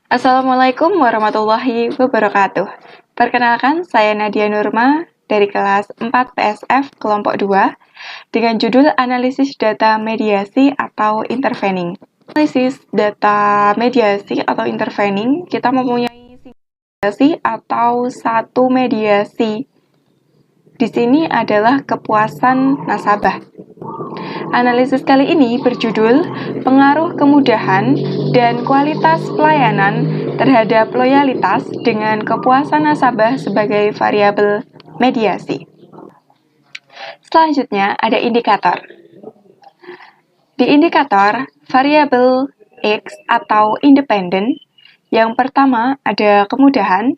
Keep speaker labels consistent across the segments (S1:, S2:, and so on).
S1: Assalamualaikum warahmatullahi wabarakatuh. Perkenalkan, saya Nadia Nurma dari kelas 4 PSF kelompok 2 dengan judul Analisis Data Mediasi atau Intervening. Analisis data mediasi atau intervening, kita mempunyai mediasi atau satu mediasi. Di sini adalah kepuasan nasabah. Analisis kali ini berjudul Pengaruh Kemudahan dan Kualitas Pelayanan terhadap Loyalitas dengan Kepuasan Nasabah sebagai Variabel Mediasi. Selanjutnya ada indikator. Di indikator, variabel X atau independen, yang pertama ada kemudahan,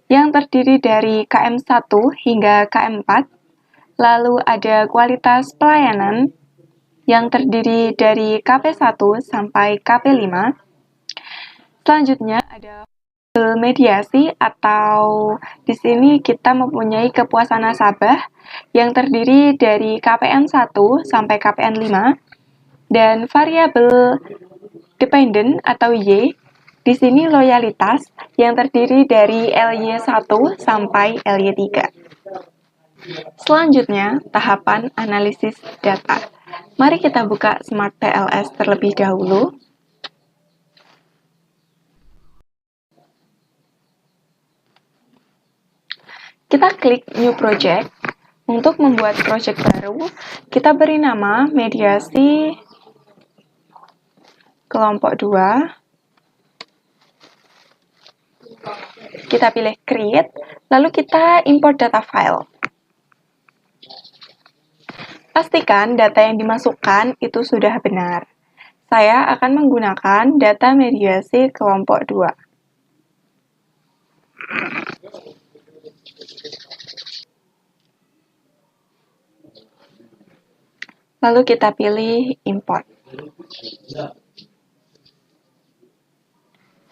S1: yang terdiri dari KM1 hingga KM4, lalu ada kualitas pelayanan, yang terdiri dari KP1 sampai KP5. Selanjutnya ada mediasi atau di sini kita mempunyai kepuasan nasabah yang terdiri dari KPN1 sampai KPN5 dan variabel dependent atau Y di sini loyalitas yang terdiri dari LY1 sampai LY3. Selanjutnya, tahapan analisis data. Mari kita buka Smart PLS terlebih dahulu. Kita klik New Project. Untuk membuat project baru, kita beri nama mediasi kelompok 2. Kita pilih Create, lalu kita import data file. Pastikan data yang dimasukkan itu sudah benar. Saya akan menggunakan data mediasi kelompok 2. Lalu kita pilih import.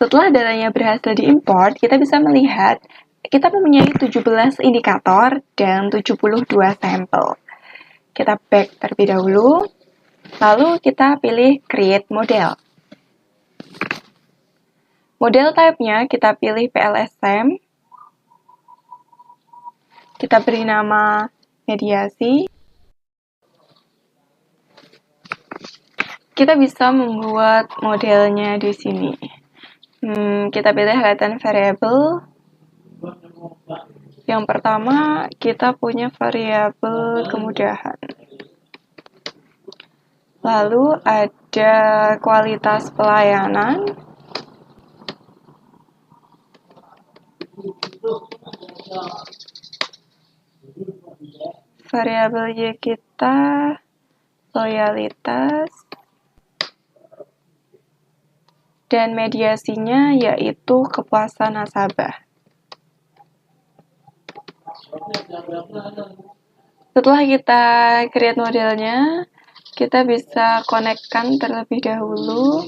S1: Setelah datanya berhasil diimport, kita bisa melihat kita mempunyai 17 indikator dan 72 sampel. Kita back terlebih dahulu, lalu kita pilih Create Model. Model type-nya kita pilih PLSM. Kita beri nama mediasi. Kita bisa membuat modelnya di sini. Kita pilih latent variable. Yang pertama, kita punya variabel kemudahan. Lalu ada kualitas pelayanan. Variabel Y kita loyalitas. Dan mediasinya yaitu kepuasan nasabah. Setelah kita create modelnya, kita bisa konekkan terlebih dahulu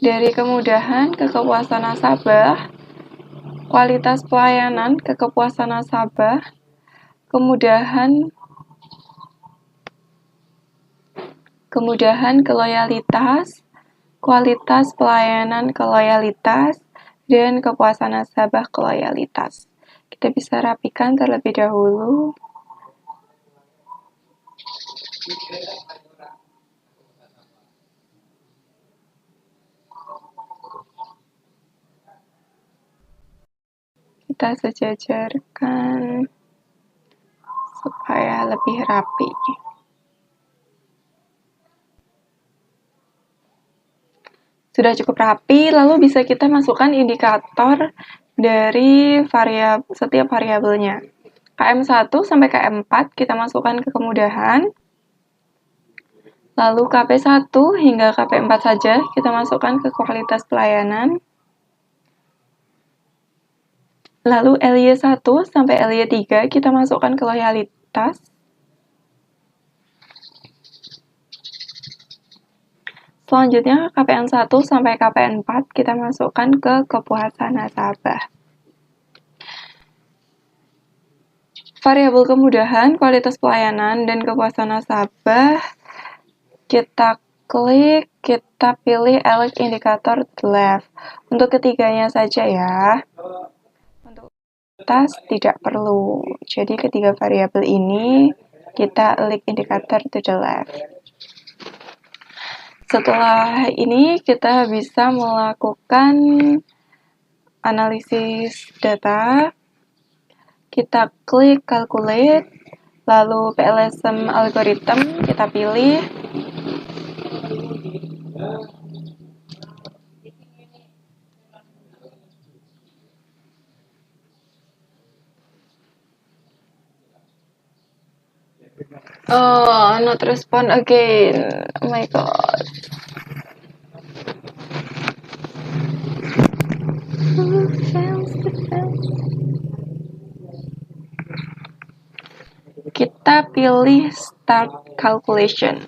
S1: dari kemudahan ke kepuasan nasabah, kualitas pelayanan ke kepuasan nasabah, kemudahan ke loyalitas, kualitas pelayanan ke loyalitas, dan kepuasan nasabah ke loyalitas. Kita bisa rapikan terlebih dahulu. Kita sejajarkan supaya lebih rapi. Sudah cukup rapi, lalu bisa kita masukkan indikator dari setiap variabelnya. KM1 sampai KM4 kita masukkan ke kemudahan. Lalu KP1 hingga KP4 saja kita masukkan ke kualitas pelayanan. Lalu LY1 sampai LY3 kita masukkan ke loyalitas. Selanjutnya KPN1 sampai KPN4 kita masukkan ke kepuasan nasabah. Variabel kemudahan, kualitas pelayanan, dan kepuasan nasabah kita klik, kita pilih elect indicator to left. Untuk ketiganya saja ya. Untuk atas tidak perlu. Jadi ketiga variabel ini kita elect indicator to the left. Setelah ini kita bisa melakukan analisis data. Kita klik calculate, lalu PLSM algorithm kita pilih. Oh, not respond again. Oh my god. Kita pilih start calculation.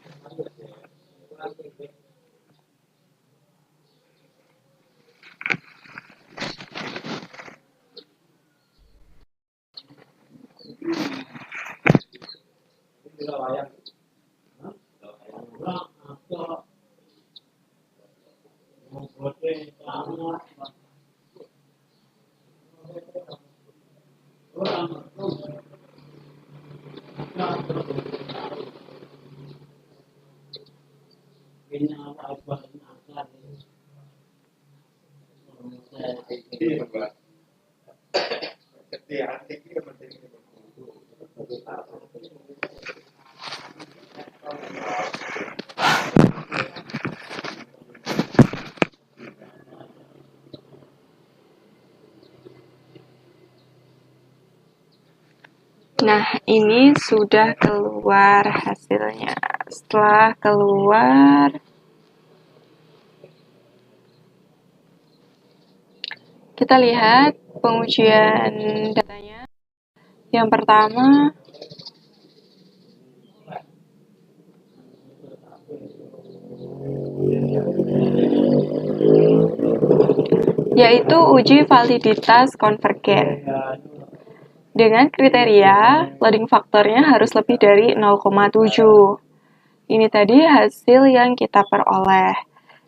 S1: Nah, ini sudah keluar hasilnya. Setelah keluar, kita lihat pengujian datanya. Yang pertama, yaitu uji validitas konvergen. Dengan kriteria loading faktornya harus lebih dari 0,7. Ini tadi hasil yang kita peroleh.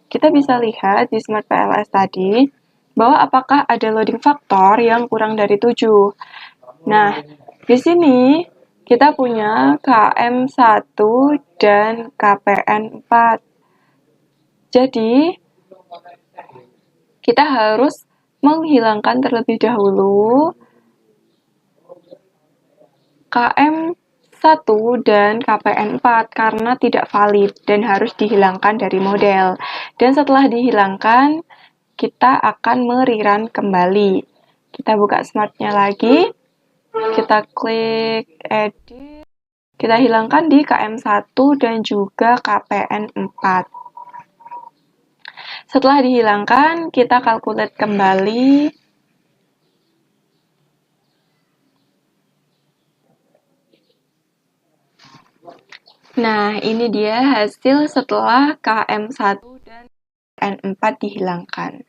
S1: Kita bisa lihat di Smart PLS tadi, bahwa apakah ada loading faktor yang kurang dari 7. Nah, di sini kita punya KM1 dan KPN4. Jadi, kita harus menghilangkan terlebih dahulu KM1 dan KPN4 karena tidak valid dan harus dihilangkan dari model. Dan setelah dihilangkan, kita akan mererun kembali. Kita buka smartnya lagi, kita klik edit, kita hilangkan di KM1 dan juga KPN4. Setelah dihilangkan, kita calculate kembali. Nah, ini dia hasil setelah KM1 dan KPN4 dihilangkan.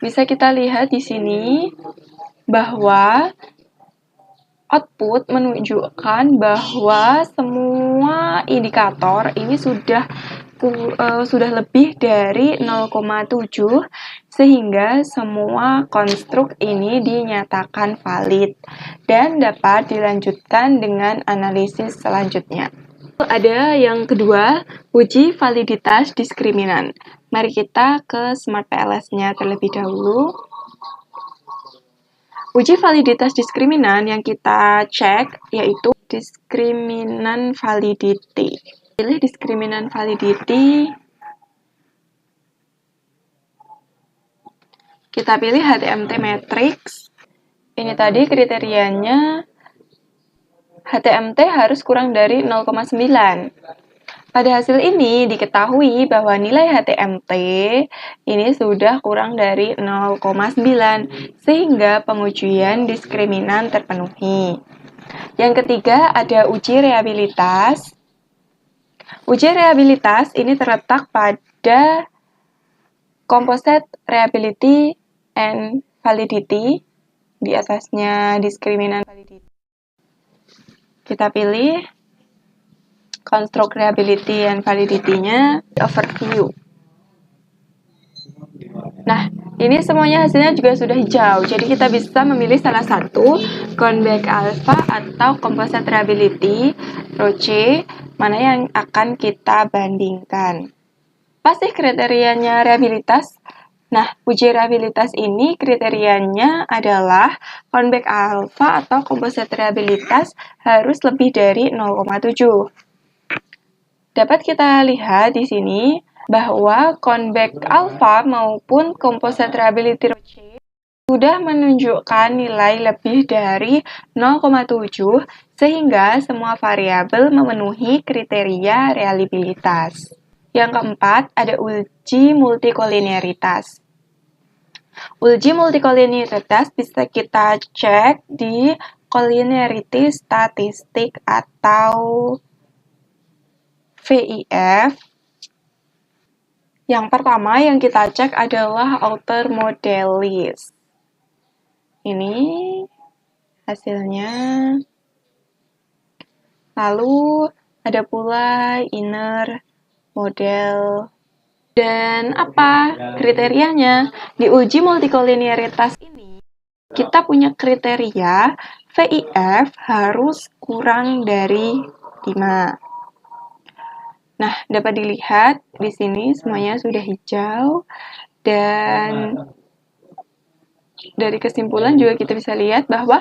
S1: Bisa kita lihat di sini bahwa output menunjukkan bahwa semua indikator ini sudah lebih dari 0,7 sehingga semua konstruk ini dinyatakan valid dan dapat dilanjutkan dengan analisis selanjutnya. Ada yang kedua, uji validitas diskriminan. Mari kita ke Smart PLS-nya terlebih dahulu. Uji validitas diskriminan yang kita cek yaitu diskriminan validity. Pilih diskriminan validity. Kita pilih HTMT matrix. Ini tadi kriterianya HTMT harus kurang dari 0,9. Pada hasil ini diketahui bahwa nilai HTMT ini sudah kurang dari 0,9 sehingga pengujian diskriminan terpenuhi. Yang ketiga ada uji reabilitas. Uji reabilitas ini terletak pada composite reliability and validity, di atasnya diskriminan validity. Kita pilih. Konstruk reliability and validity-nya, overview. Nah, ini semuanya hasilnya juga sudah hijau, jadi kita bisa memilih salah satu, Convex alpha atau composite reliability, Roche, mana yang akan kita bandingkan. Apa sih kriterianya reliabilitas? Nah, uji reliabilitas ini kriterianya adalah Convex alpha atau composite reliabilitas harus lebih dari 0,7. Dapat kita lihat di sini bahwa Convex alpha maupun composite reliability Roche sudah menunjukkan nilai lebih dari 0,7 sehingga semua variabel memenuhi kriteria reliabilitas. Yang keempat, ada uji multikolinearitas. Uji multikolinearitas bisa kita cek di collinearity statistik atau VIF. Yang pertama yang kita cek adalah outer modelis. Ini hasilnya. Lalu ada pula inner model. Dan apa kriterianya? Di uji multikolinearitas ini, kita punya kriteria VIF harus kurang dari 5. Nah, dapat dilihat di sini semuanya sudah hijau. Dan dari kesimpulan juga kita bisa lihat bahwa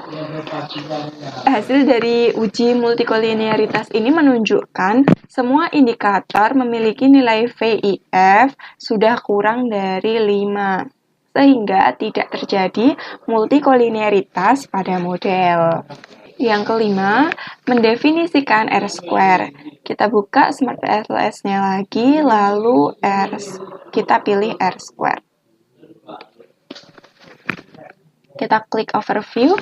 S1: hasil dari uji multikolinearitas ini menunjukkan semua indikator memiliki nilai VIF sudah kurang dari 5, sehingga tidak terjadi multikolinearitas pada model. Yang kelima, mendefinisikan R-square. Kita buka SmartPLS-nya lagi, lalu kita pilih R-square. Kita klik overview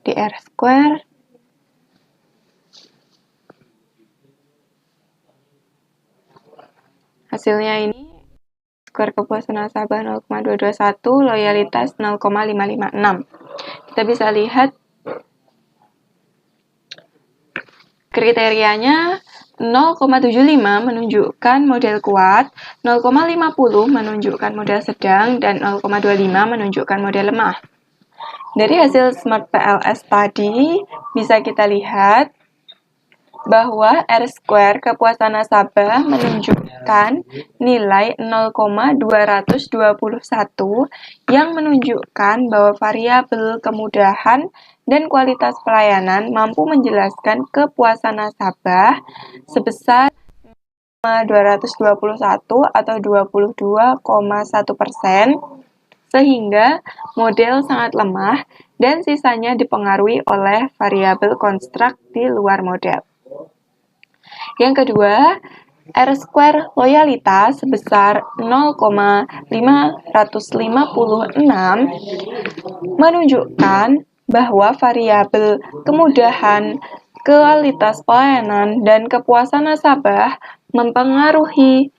S1: di R-square. Hasilnya ini, skor kepuasan nasabah 0,221, loyalitas 0,556. Kita bisa lihat kriterianya 0,75 menunjukkan model kuat, 0,50 menunjukkan model sedang, dan 0,25 menunjukkan model lemah. Dari hasil SmartPLS tadi, bisa kita lihat bahwa R-square kepuasan nasabah menunjukkan nilai 0,221 yang menunjukkan bahwa variabel kemudahan dan kualitas pelayanan mampu menjelaskan kepuasan nasabah sebesar 221 atau 22,1%, sehingga model sangat lemah dan sisanya dipengaruhi oleh variabel konstruk di luar model. Yang kedua, R-square loyalitas sebesar 0,556 menunjukkan bahwa variabel kemudahan, kualitas pelayanan, dan kepuasan nasabah mempengaruhi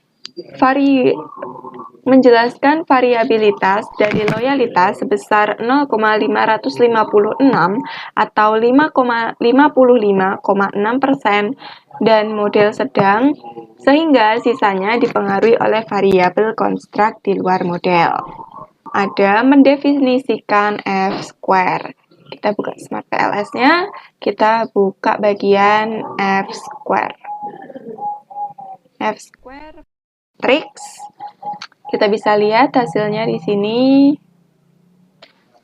S1: menjelaskan variabilitas dari loyalitas sebesar 0,556 atau 55,6% dan model sedang, sehingga sisanya dipengaruhi oleh variabel konstruk di luar model. Ada mendefinisikan F-square. Kita buka SmartPLS-nya, kita buka bagian F-square. F-square matrix. Kita bisa lihat hasilnya di sini.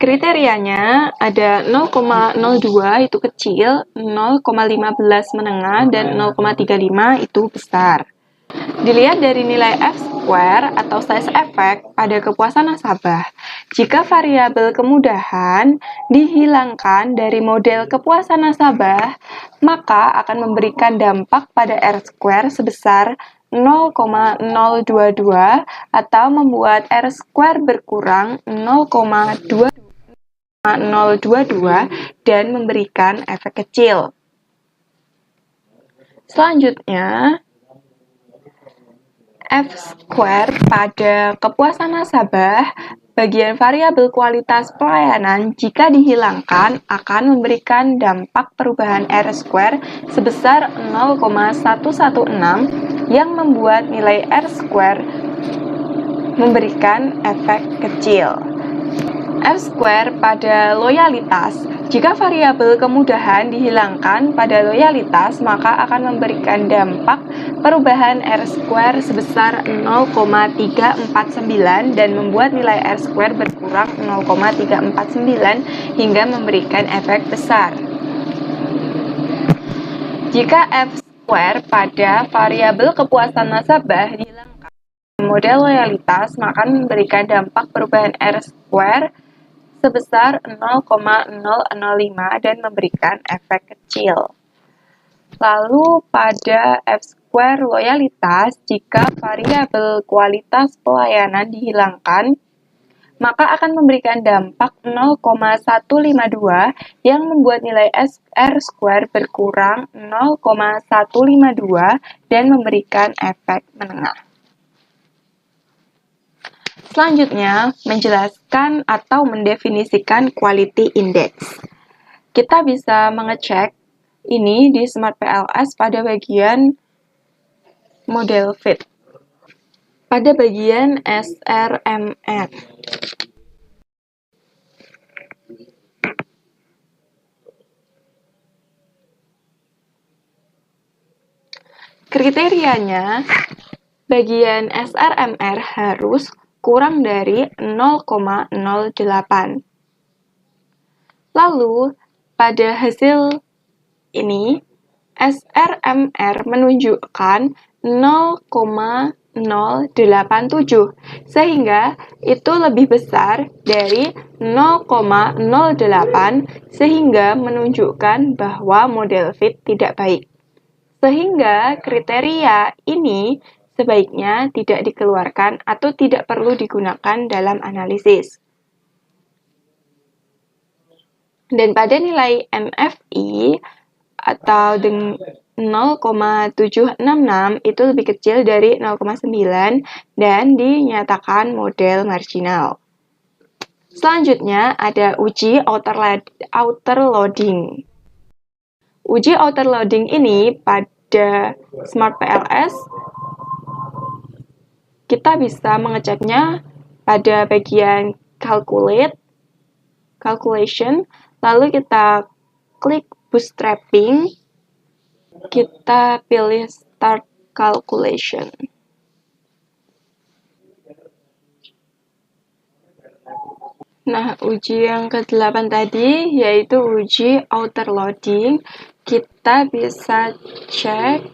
S1: Kriterianya ada 0,02 itu kecil, 0,15 menengah, dan 0,35 itu besar. Dilihat dari nilai F-square atau size effect pada kepuasan nasabah. Jika variabel kemudahan dihilangkan dari model kepuasan nasabah, maka akan memberikan dampak pada R-square sebesar 0,022 atau membuat R-square berkurang 0,022 dan memberikan efek kecil. Selanjutnya, F-square pada kepuasan nasabah bagian variabel kualitas pelayanan jika dihilangkan akan memberikan dampak perubahan R-square sebesar 0,116 yang membuat nilai R-square memberikan efek kecil. R-square pada loyalitas. Jika variabel kemudahan dihilangkan pada loyalitas, maka akan memberikan dampak perubahan R-square sebesar 0,349 dan membuat nilai R-square berkurang 0,349 hingga memberikan efek besar. Jika F-square pada variabel kepuasan nasabah dihilangkan model loyalitas, maka memberikan dampak perubahan R-square sebesar 0,005 dan memberikan efek kecil. Lalu pada F-square loyalitas, jika variabel kualitas pelayanan dihilangkan, maka akan memberikan dampak 0,152 yang membuat nilai R-square berkurang 0,152 dan memberikan efek menengah. Selanjutnya, menjelaskan atau mendefinisikan quality index. Kita bisa mengecek ini di Smart PLS pada bagian model fit. Pada bagian SRMR. Kriterianya, bagian SRMR harus kurang dari 0,08. Lalu, pada hasil ini, SRMR menunjukkan 0,087, sehingga itu lebih besar dari 0,08, sehingga menunjukkan bahwa model fit tidak baik. Sehingga kriteria ini sebaiknya tidak dikeluarkan atau tidak perlu digunakan dalam analisis. Dan pada nilai MFI atau 0,766 itu lebih kecil dari 0,9 dan dinyatakan model marginal. Selanjutnya ada uji outer loading. Uji outer loading ini pada Smart PLS kita bisa mengeceknya pada bagian calculation, lalu kita klik bootstrapping, kita pilih start calculation. Nah, uji yang ke-8 tadi yaitu uji outer loading. Kita bisa cek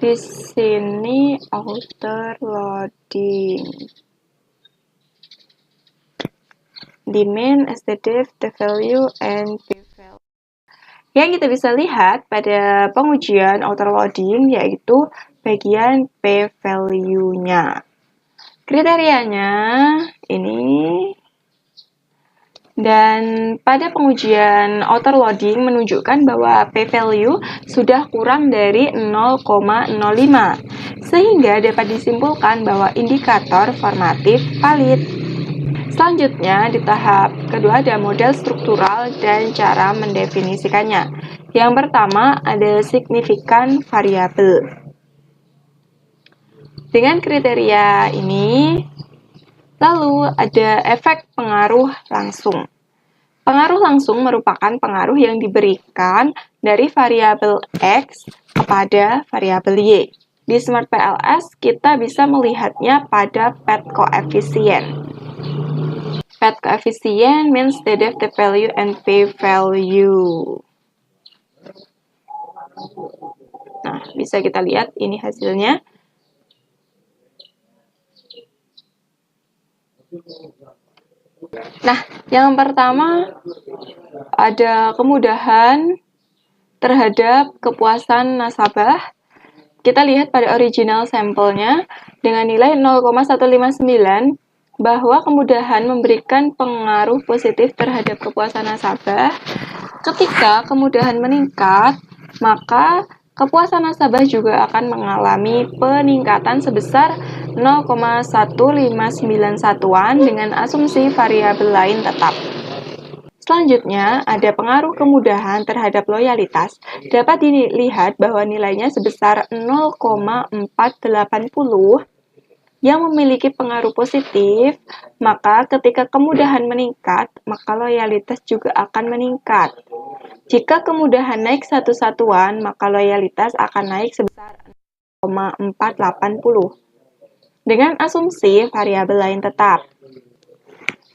S1: di sini outer loading. Demand, estimated, the value, and p-value. Yang kita bisa lihat pada pengujian outer loading yaitu bagian p-value-nya. Kriterianya ini. Dan pada pengujian outer loading menunjukkan bahwa p-value sudah kurang dari 0,05, sehingga dapat disimpulkan bahwa indikator formatif valid. Selanjutnya, di tahap kedua ada model struktural dan cara mendefinisikannya. Yang pertama ada signifikan variabel. Dengan kriteria ini, lalu ada efek pengaruh langsung. Pengaruh langsung merupakan pengaruh yang diberikan dari variabel X kepada variabel Y. Di Smart PLS, kita bisa melihatnya pada path coefficient. Path coefficient means the depth value and p-value. Nah, bisa kita lihat ini hasilnya. Nah, yang pertama ada kemudahan terhadap kepuasan nasabah. Kita lihat pada original sampelnya dengan nilai 0,159 bahwa kemudahan memberikan pengaruh positif terhadap kepuasan nasabah. Ketika kemudahan meningkat, maka kepuasan nasabah juga akan mengalami peningkatan sebesar 0,159 dengan asumsi variabel lain tetap. Selanjutnya, ada pengaruh kemudahan terhadap loyalitas. Dapat dilihat bahwa nilainya sebesar 0,480 yang memiliki pengaruh positif, maka ketika kemudahan meningkat, maka loyalitas juga akan meningkat. Jika kemudahan naik satu satuan, maka loyalitas akan naik sebesar 0,480 dengan asumsi variabel lain tetap.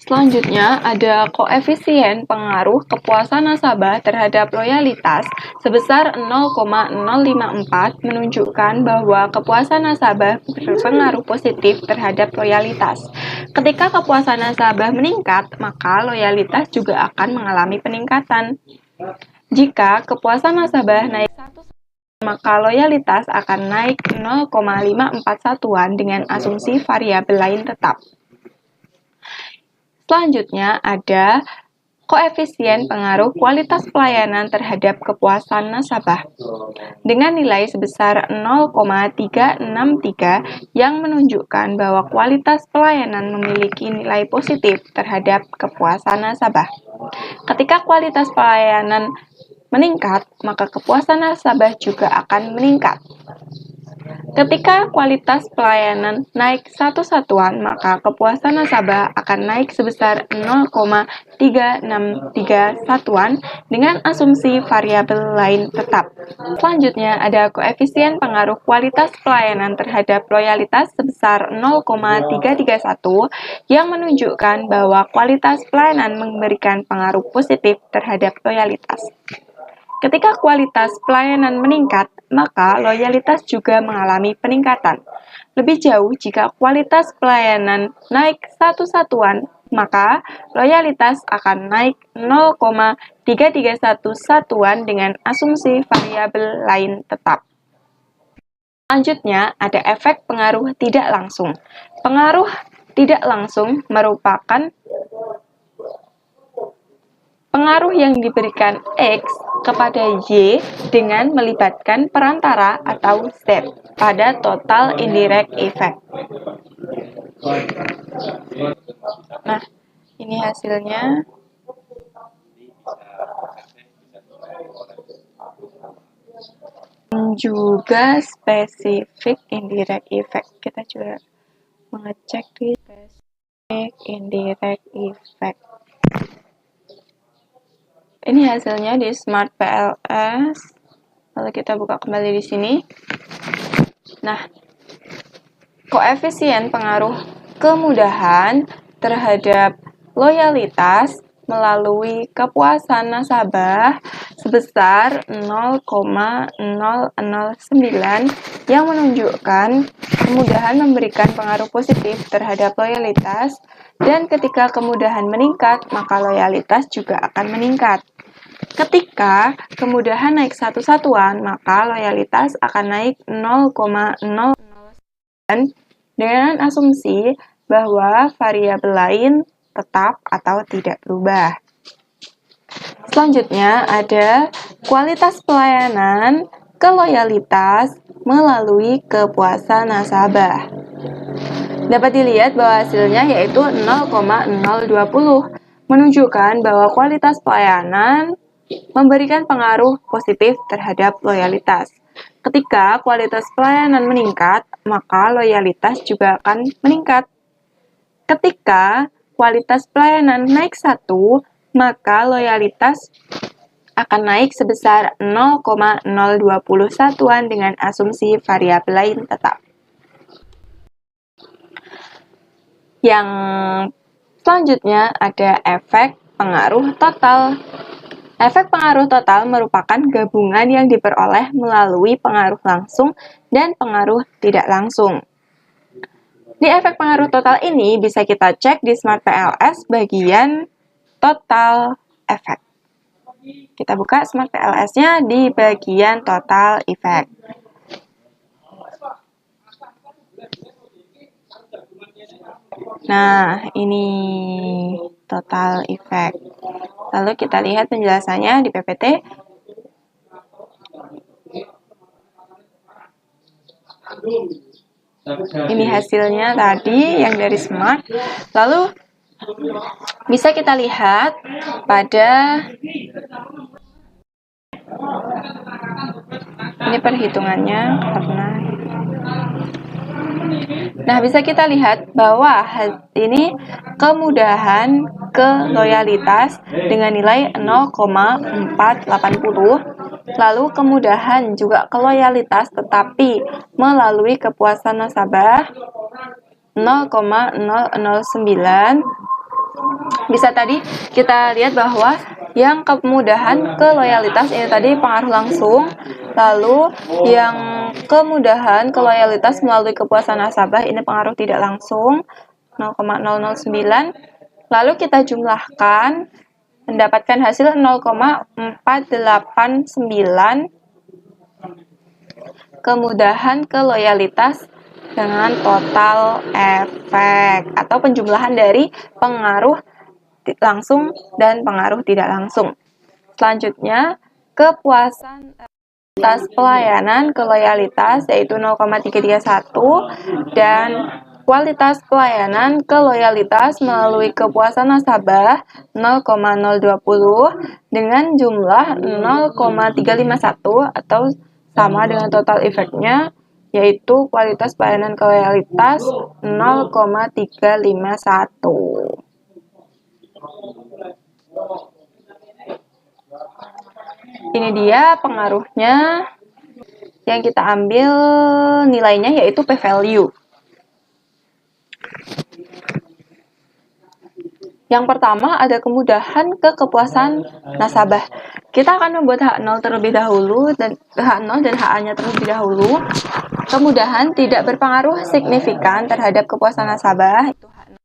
S1: Selanjutnya, ada koefisien pengaruh kepuasan nasabah terhadap loyalitas sebesar 0,054 menunjukkan bahwa kepuasan nasabah berpengaruh positif terhadap loyalitas. Ketika kepuasan nasabah meningkat, maka loyalitas juga akan mengalami peningkatan. Jika kepuasan nasabah naik 1, maka loyalitas akan naik 0,54 satuan dengan asumsi variabel lain tetap. Selanjutnya ada koefisien pengaruh kualitas pelayanan terhadap kepuasan nasabah dengan nilai sebesar 0,363 yang menunjukkan bahwa kualitas pelayanan memiliki nilai positif terhadap kepuasan nasabah. Ketika kualitas pelayanan meningkat, maka kepuasan nasabah juga akan meningkat. Ketika kualitas pelayanan naik satu satuan, maka kepuasan nasabah akan naik sebesar 0,363 satuan dengan asumsi variabel lain tetap. Selanjutnya ada koefisien pengaruh kualitas pelayanan terhadap loyalitas sebesar 0,331 yang menunjukkan bahwa kualitas pelayanan memberikan pengaruh positif terhadap loyalitas. Ketika kualitas pelayanan meningkat, maka loyalitas juga mengalami peningkatan. Lebih jauh, jika kualitas pelayanan naik satu satuan, maka loyalitas akan naik 0,331 satuan dengan asumsi variabel lain tetap. Selanjutnya, ada efek pengaruh tidak langsung. Pengaruh tidak langsung merupakan pengaruh yang diberikan X kepada Y dengan melibatkan perantara atau Z pada total indirect effect. Nah, ini hasilnya. Juga spesifik indirect effect. Kita coba mengecek di spesifik indirect effect. Ini hasilnya di Smart PLS. Lalu kita buka kembali di sini. Nah, koefisien pengaruh kemudahan terhadap loyalitas melalui kepuasan nasabah sebesar 0,009 yang menunjukkan kemudahan memberikan pengaruh positif terhadap loyalitas, dan ketika kemudahan meningkat, maka loyalitas juga akan meningkat. Ketika kemudahan naik satu satuan, maka loyalitas akan naik 0,009 dengan asumsi bahwa variabel lain tetap atau tidak berubah. Selanjutnya ada kualitas pelayanan ke loyalitas melalui kepuasan nasabah. Dapat dilihat bahwa hasilnya yaitu 0,020, menunjukkan bahwa kualitas pelayanan memberikan pengaruh positif terhadap loyalitas. Ketika kualitas pelayanan meningkat, maka loyalitas juga akan meningkat. Ketika kualitas pelayanan naik 1, maka loyalitas akan naik sebesar 0,020 satuan dengan asumsi variabel lain tetap. Yang selanjutnya ada efek pengaruh total. Efek pengaruh total merupakan gabungan yang diperoleh melalui pengaruh langsung dan pengaruh tidak langsung. Di efek pengaruh total ini bisa kita cek di Smart PLS bagian total effect. Kita buka Smart PLS-nya di bagian total effect. Nah, ini total effect. Lalu kita lihat penjelasannya di PPT. Ini hasilnya tadi yang dari Smart. Lalu bisa kita lihat pada ini perhitungannya karena bisa kita lihat bahwa ini kemudahan ke loyalitas dengan nilai 0,480, lalu kemudahan juga ke loyalitas tetapi melalui kepuasan nasabah 0,009. Bisa tadi kita lihat bahwa yang kemudahan ke loyalitas ini tadi pengaruh langsung, lalu yang kemudahan ke loyalitas melalui kepuasan nasabah ini pengaruh tidak langsung 0,009. Lalu kita jumlahkan mendapatkan hasil 0,489 kemudahan ke loyalitas dengan total efek atau penjumlahan dari pengaruh langsung dan pengaruh tidak langsung. Selanjutnya, kepuasan atas pelayanan ke loyalitas yaitu 0,331 dan kualitas pelayanan ke loyalitas melalui kepuasan nasabah 0,020 dengan jumlah 0,351 atau sama dengan total efeknya yaitu kualitas pelayanan ke loyalitas 0,351. Ini dia pengaruhnya yang kita ambil nilainya yaitu p-value. Yang pertama ada kemudahan ke kepuasan nasabah. Kita akan membuat H0 terlebih dahulu dan H0 dan HA-nya terlebih dahulu. Kemudahan tidak berpengaruh signifikan terhadap kepuasan nasabah itu H0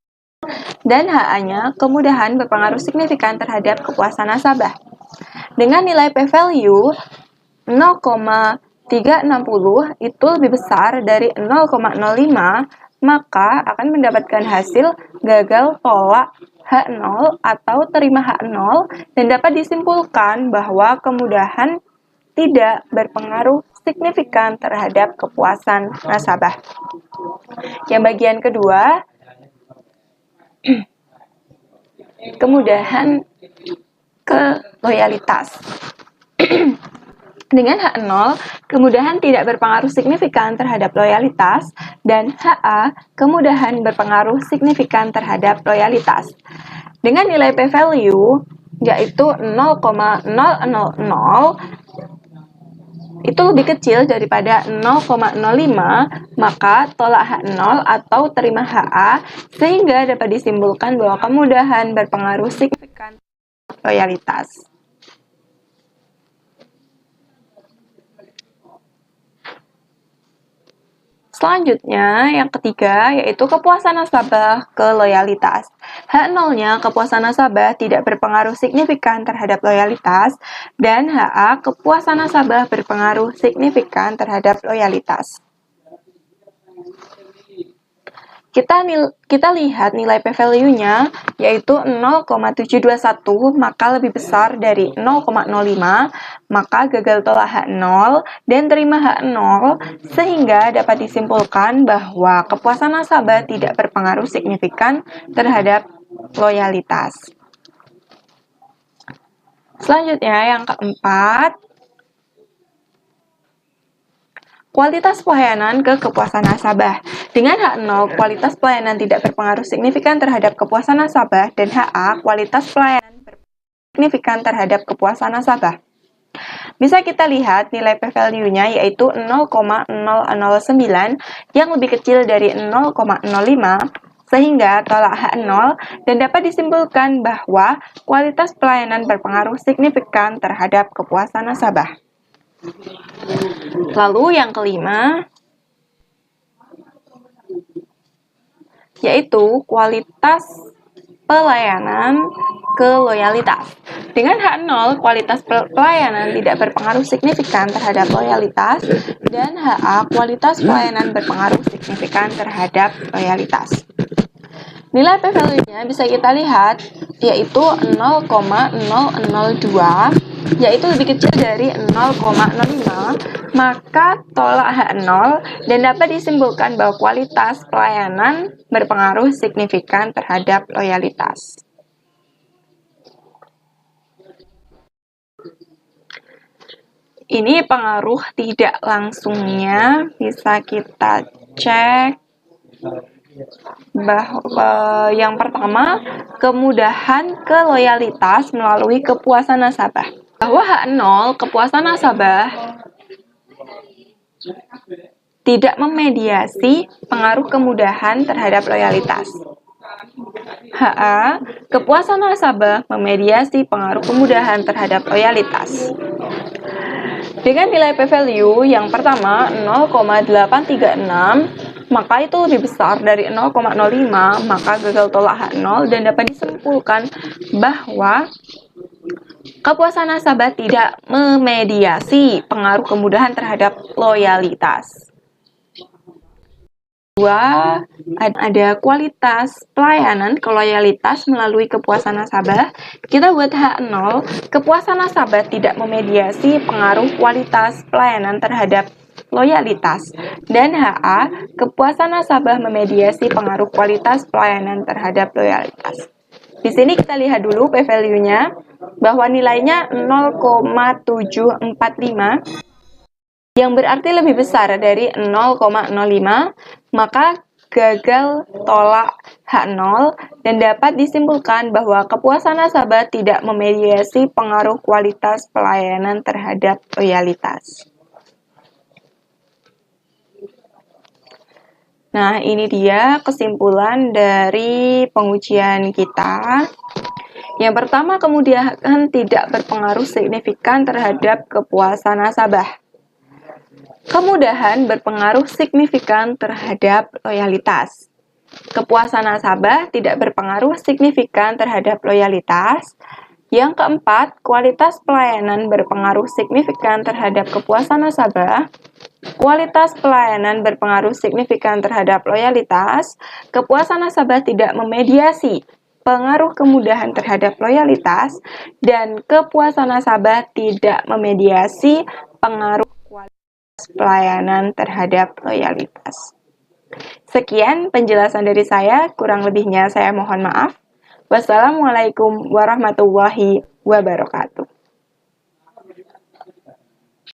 S1: dan HA-nya kemudahan berpengaruh signifikan terhadap kepuasan nasabah. Dengan nilai p-value 0,360 itu lebih besar dari 0,05, maka akan mendapatkan hasil gagal tolak H0 atau terima H0 dan dapat disimpulkan bahwa kemudahan tidak berpengaruh signifikan terhadap kepuasan nasabah. Yang bagian kedua, kemudahan ke loyalitas. Dengan H0, kemudahan tidak berpengaruh signifikan terhadap loyalitas, dan HA, kemudahan berpengaruh signifikan terhadap loyalitas. Dengan nilai p-value, yaitu 0,000, itu lebih kecil daripada 0,05, maka tolak H0 atau terima HA, sehingga dapat disimpulkan bahwa kemudahan berpengaruh signifikan terhadap loyalitas. Selanjutnya, yang ketiga, yaitu kepuasan nasabah ke loyalitas. H0-nya kepuasan nasabah tidak berpengaruh signifikan terhadap loyalitas, dan HA kepuasan nasabah berpengaruh signifikan terhadap loyalitas. Kita lihat nilai p-value-nya yaitu 0,721, maka lebih besar dari 0,05, maka gagal tolak H0 dan terima H0, sehingga dapat disimpulkan bahwa kepuasan nasabah tidak berpengaruh signifikan terhadap loyalitas. Selanjutnya yang keempat, kualitas pelayanan ke kepuasan nasabah. Dengan H0, kualitas pelayanan tidak berpengaruh signifikan terhadap kepuasan nasabah, dan HA, kualitas pelayanan berpengaruh signifikan terhadap kepuasan nasabah. Bisa kita lihat nilai p-value-nya yaitu 0,009 yang lebih kecil dari 0,05, sehingga tolak H0 dan dapat disimpulkan bahwa kualitas pelayanan berpengaruh signifikan terhadap kepuasan nasabah. Lalu yang kelima, yaitu kualitas pelayanan ke loyalitas. Dengan H0, kualitas pelayanan tidak berpengaruh signifikan terhadap loyalitas, dan HA, kualitas pelayanan berpengaruh signifikan terhadap loyalitas. Nilai p-value-nya bisa kita lihat, yaitu 0,002, yaitu lebih kecil dari 0,05, maka tolak H0 dan dapat disimpulkan bahwa kualitas pelayanan berpengaruh signifikan terhadap loyalitas. Ini pengaruh tidak langsungnya, bisa kita cek bahwa yang pertama, kemudahan ke loyalitas melalui kepuasan nasabah. Bahwa H0, kepuasan nasabah tidak memediasi pengaruh kemudahan terhadap loyalitas. HA, kepuasan nasabah memediasi pengaruh kemudahan terhadap loyalitas. Dengan nilai p-value yang pertama 0,836, maka itu lebih besar dari 0,05, maka gagal tolak H0 dan dapat disimpulkan bahwa kepuasan nasabah tidak memediasi pengaruh kemudahan terhadap loyalitas. Dua, ada kualitas pelayanan ke loyalitas melalui kepuasan nasabah. Kita buat H0, kepuasan nasabah tidak memediasi pengaruh kualitas pelayanan terhadap loyalitas. Dan HA, kepuasan nasabah memediasi pengaruh kualitas pelayanan terhadap loyalitas. Di sini kita lihat dulu p-value-nya, bahwa nilainya 0,745, yang berarti lebih besar dari 0,05, maka gagal tolak H0 dan dapat disimpulkan bahwa kepuasan nasabah tidak memediasi pengaruh kualitas pelayanan terhadap loyalitas. Nah, ini dia kesimpulan dari pengujian kita. Yang pertama, kemudahan tidak berpengaruh signifikan terhadap kepuasan nasabah. Kemudahan berpengaruh signifikan terhadap loyalitas. Kepuasan nasabah tidak berpengaruh signifikan terhadap loyalitas. Yang keempat, kualitas pelayanan berpengaruh signifikan terhadap kepuasan nasabah. Kualitas pelayanan berpengaruh signifikan terhadap loyalitas. Kepuasan nasabah tidak memediasi pengaruh kemudahan terhadap loyalitas. Dan kepuasan nasabah tidak memediasi pengaruh pelayanan terhadap loyalitas. Sekian penjelasan dari saya, kurang lebihnya saya mohon maaf. Wassalamualaikum warahmatullahi wabarakatuh.